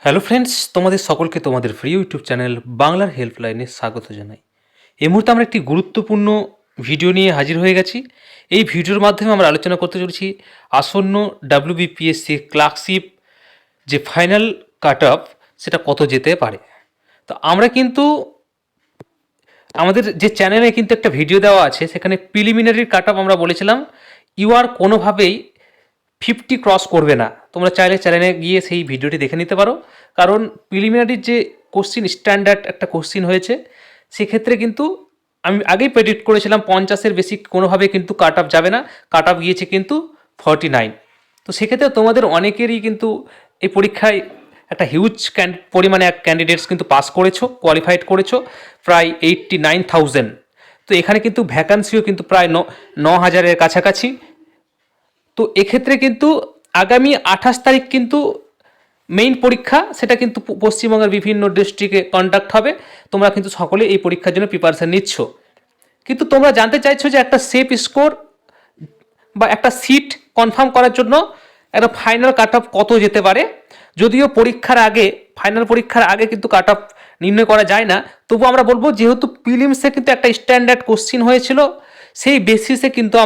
Hello friends, তোমাদের সকলকে তোমাদের ফ্রি ইউটিউব চ্যানেল বাংলার হেল্পলাইনে স্বাগত জানাই। এই মুহূর্তে আমরা একটি গুরুত্বপূর্ণ ভিডিও নিয়ে হাজির হয়ে গেছি। এই ভিডিওর মাধ্যমে আমরা আলোচনা করতে চলেছি আসন্ন ডাব্লিউবিপিএসসি ক্লার্কশিপ যে ফাইনাল কাট অফ সেটা কত যেতে পারে। তো আমরা কিন্তু আমাদের যে চ্যানেলে কিন্তু একটা ভিডিও দেওয়া আছে, সেখানে প্রিলিমিনারির কাট অফ আমরা বলেছিলাম ইউ কোনোভাবেই 50 ক্রস করবে না। তোমরা চাইলে চ্যানেলে গিয়ে সেই ভিডিওটি দেখে নিতে পারো, কারণ প্রিলিমিনারির যে কোশ্চিন স্ট্যান্ডার্ড একটা কোশ্চিন হয়েছে, সেক্ষেত্রে কিন্তু আমি আগেই প্রেডিক্ট করেছিলাম 50-এর বেশি কোনোভাবে কিন্তু কাট অফ যাবে না। কাট অফ গিয়েছে কিন্তু 49। তো সেক্ষেত্রে তোমাদের অনেকেরই কিন্তু এই পরীক্ষায় একটা হিউজ পরিমাণে ক্যান্ডিডেটস কিন্তু পাস করেছো, কোয়ালিফাইড করেছো প্রায় 89,000। তো এখানে কিন্তু ভ্যাকান্সিও কিন্তু প্রায় 9,000-এর কাছাকাছি। তো এক্ষেত্রে কিন্তু আগামী 28 তারিখ কিন্তু মেইন পরীক্ষা, সেটা কিন্তু পশ্চিমবঙ্গের বিভিন্ন ডিস্ট্রিক্টে কন্ডাক্ট হবে। তোমরা কিন্তু সকলে এই পরীক্ষার জন্য প্রিপারেশন নিচ্ছ, কিন্তু তোমরা জানতে চাইছো যে একটা সেফ স্কোর বা একটা সিট কনফার্ম করার জন্য একটা ফাইনাল কাট অফ কত যেতে পারে। যদিও পরীক্ষার আগে, ফাইনাল পরীক্ষার আগে কিন্তু কাট অফ নির্ণয় করা যায় না, তবু আমরা বলবো যেহেতু প্রিলিমসে কিন্তু একটা স্ট্যান্ডার্ড কোশ্চিন হয়েছিল, সেই বেসিসে কিন্তু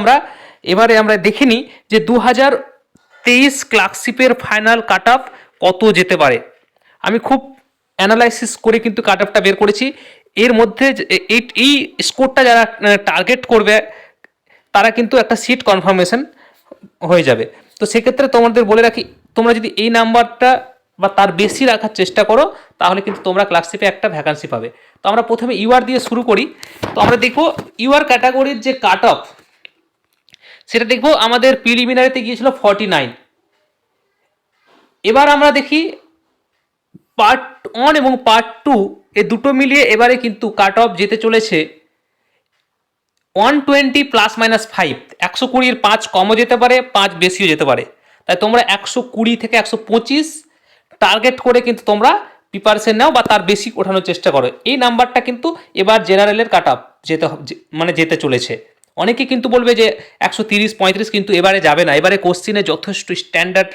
এবারে আমরা দেখিনি যে 2023 ক্লার্কশিপের ফাইনাল কাট অফ কত যেতে পারে। আমি খুব অ্যানালাইসিস করে কিন্তু কাট অফটা বের করেছি। এর মধ্যে এই স্কোরটা যারা টার্গেট করবে তারা কিন্তু একটা সিট কনফার্মেশন হয়ে যাবে। তো সেক্ষেত্রে তোমাদের বলে রাখি, তোমরা যদি এই নাম্বারটা বা তার বেশি রাখার চেষ্টা করো, তাহলে কিন্তু তোমরা ক্লার্কশিপে একটা ভ্যাকান্সি পাবে। তো আমরা প্রথমে ইউআর দিয়ে শুরু করি। তো আমরা দেখবো ইউআর ক্যাটাগরির যে কাট অফ, সেটা দেখবো আমাদের প্রিলিমিনারিতে গিয়েছিল 49। এবার আমরা দেখি পার্ট 1 এবং পার্ট 2 এই দুটো মিলিয়ে এবারে কিন্তু কাট অফ যেতে চলেছে 120 প্লাস মাইনাস 5। 120-এর 5 কমও যেতে পারে, 5 বেশিও যেতে পারে। তাই তোমরা 120 থেকে 125 টার্গেট করে কিন্তু তোমরা প্রিপারেশন নাও বা তার বেশি ওঠানোর চেষ্টা করো। এই নাম্বারটা কিন্তু এবার জেনারেলের কাট অফ যেতে চলেছে। অনেকে কিন্তু বলবে যে 130-35 কিন্তু এবারে যাবে না। এবারে কোশ্চিনে যথেষ্ট স্ট্যান্ডার্ড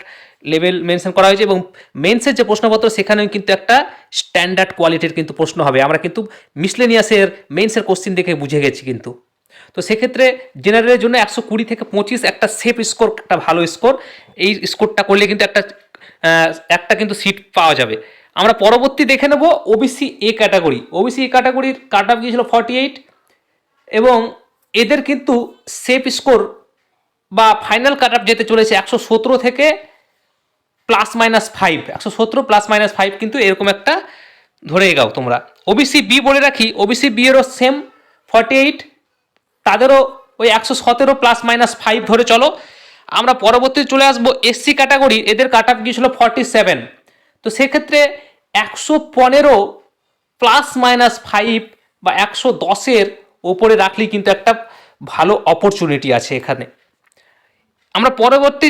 লেভেল মেনশন করা হয়েছে এবং মেন্সের যে প্রশ্নপত্র সেখানেও কিন্তু একটা স্ট্যান্ডার্ড কোয়ালিটির কিন্তু প্রশ্ন হবে। আমরা কিন্তু মিসলেনিয়াসের মেন্সের কোশ্চিন দেখে বুঝে গেছি কিন্তু। তো সেক্ষেত্রে জেনারেলের জন্য 120 থেকে 25 একটা সেফ স্কোর, একটা ভালো স্কোর। এই স্কোরটা করলে কিন্তু একটা কিন্তু সিট পাওয়া যাবে। আমরা পরবর্তী দেখে নেব OBC A category. OBC A ক্যাটাগরির কাট অফ গিয়েছিল 48 এবং এদের কিন্তু সেফ স্কোর বা ফাইনাল কাট অফ যেতে চলেছে 117 থেকে প্লাস মাইনাস 5। 117 প্লাস মাইনাস 5 কিন্তু এরকম একটা ধরে এগাও তোমরা। ওবিসি বি বলে রাখি, ওবিসি বি এরও সেম 48, তাদেরও ওই 117 প্লাস মাইনাস 5 ধরে চলো। আমরা পরবর্তী চলে আসবো এসসি ক্যাটাগরি। এদের কাট অফ গিয়েছিল 47। তো সেক্ষেত্রে 115 প্লাস মাইনাস 5 বা 110-এর ওপরে রাখলেই কিন্তু একটা ভালো অপরচুনিটি আছে এখানে। আমরা পরবর্তী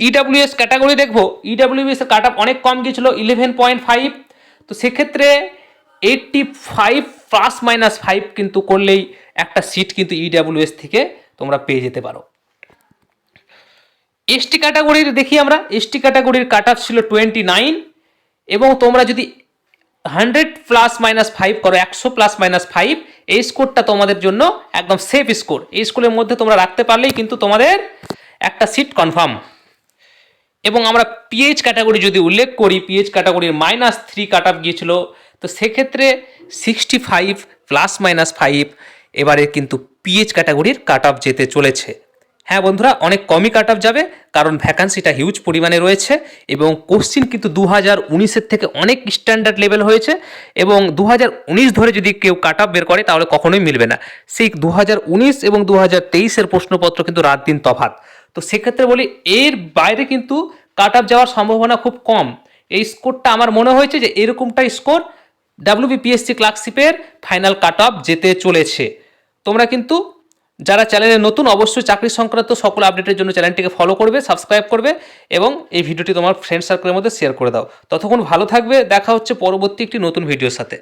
ইডাব্লিউএস ক্যাটাগরি দেখবো। ইডাব্লিউএস এর কাট অফ অনেক কম গিয়েছিল 11.5। তো সেক্ষেত্রে 85 প্লাস মাইনাস 5 কিন্তু করলেই একটা সিট কিন্তু ইডাব্লিউএস থেকে তোমরা পেয়ে যেতে পারো। এসটি ক্যাটাগরির দেখি আমরা। এসটি ক্যাটাগরির কাট অফ ছিল 29 এবং তোমরা যদি 100 প্লাস মাইনাস 5 করো, 100 প্লাস মাইনাস 5, এই স্কোরটা তোমাদের জন্য একদম সেফ স্কোর। এই স্কোরের মধ্যে তোমরা রাখতে পারলেই কিন্তু তোমাদের একটা সিট কনফার্ম। এবং আমরা পিএইচ ক্যাটাগরি যদি উল্লেখ করি, পিএইচ ক্যাটাগরির -3 কাট অফ গিয়েছিল। তো সেক্ষেত্রে 65 প্লাস মাইনাস 5 এবারে কিন্তু পিএইচ ক্যাটাগরির কাট অফ যেতে চলেছে। হ্যাঁ বন্ধুরা, অনেক কমই কাট অফ যাবে, কারণ ভ্যাকান্সিটা হিউজ পরিমাণে রয়েছে এবং কোশ্চিন কিন্তু 2019-এর থেকে অনেক স্ট্যান্ডার্ড লেভেল হয়েছে এবং 2019 ধরে যদি কেউ কাট অফ বের করে তাহলে কখনোই মিলবে না। সেই 2019 এবং 2023-এর প্রশ্নপত্র কিন্তু রাত দিন তফাৎ। তো সেক্ষেত্রে বলি এর বাইরে কিন্তু কাট অফ যাওয়ার সম্ভাবনা খুব কম। এই স্কোরটা আমার মনে হয়েছে যে এরকমটা স্কোর ডাব্লিউবিপিএসসি ক্লার্কশিপের ফাইনাল কাট অফ যেতে চলেছে। তোমরা কিন্তু যারা চ্যানেলে নতুন, অবশ্যই চাকরি সংক্রান্ত সকল আপডেটের জন্য চ্যানেলটিকে ফলো করবে, সাবস্ক্রাইব করবে এবং এই ভিডিওটি তোমার ফ্রেন্ড সার্কেলের মধ্যে শেয়ার করে দাও। ততক্ষণ ভালো থাকবে। দেখা হচ্ছে পরবর্তী একটি নতুন ভিডিওর সাথে।